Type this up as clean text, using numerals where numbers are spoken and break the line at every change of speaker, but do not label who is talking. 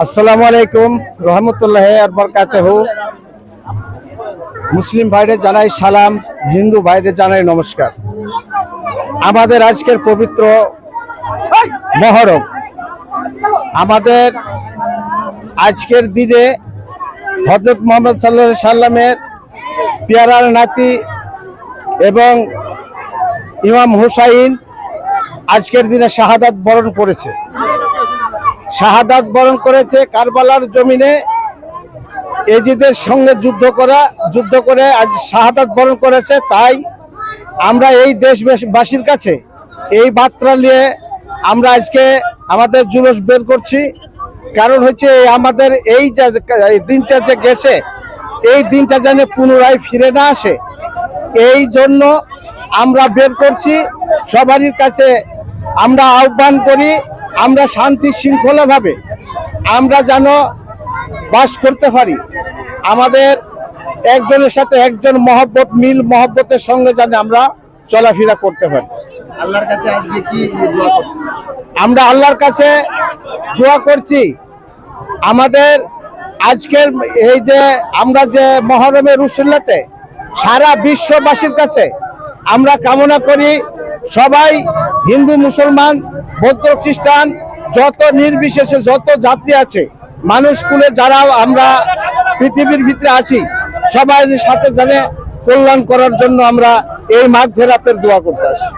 আসসালামু আলাইকুম রহমতুল্লাহি ওয়া বারাকাতুহু। মুসলিম ভাইদের জানাই সালাম, হিন্দু ভাইদের জানাই নমস্কার। আমাদের আজকের পবিত্র মহরম, আমাদের আজকের দিনে হযরত মুহাম্মদ সাল্লাল্লাহু আলাইহি সাল্লামের পেয়ারার নাতি এবং ইমাম হুসাইন আজকের দিনে শাহাদাত বরণ করেছে। শাহাদাত বরণ করেছে কারবালার জমিনে। এজিদের সঙ্গে যুদ্ধ করে আজ শাহাদাত বরণ করেছে। তাই আমরা এই দেশবাসীর কাছে এই বার্তা নিয়ে আমরা আজকে আমাদের জুলুস বের করছি। কারণ হচ্ছে আমাদের এই দিনটা যে গেছে, এই দিনটা যেন পুনরায় ফিরে না আসে, এই জন্য আমরা বের করছি। সবারই কাছে আমরা আহ্বান করি, আমরা শান্তি শৃঙ্খলাভাবে আমরা যেন বাস করতে পারি। আমাদের একজনের সাথে একজন মহব্বতের সঙ্গে যেন আমরা চলাফেরা করতে পারি।
আল্লাহর কাছে আজকে কি দোয়া করছেন?
আমরা আল্লাহর কাছে দোয়া করছি, আমাদের আজকের এই যে আমরা যে মহরমের উসিলাতে সারা বিশ্ববাসীর কাছে আমরা কামনা করি, সবাই হিন্দু মুসলমান বৌদ্ধ খ্রিস্টান যত নির্বিশেষে যত জাতি আছে, মানুষকুলে যারা আমরা পৃথিবীর ভিতরে আছি, সবাই সাথে জানে কল্যাণ করার জন্য আমরা এই মাগফিরাতের দোয়া করতে আসি।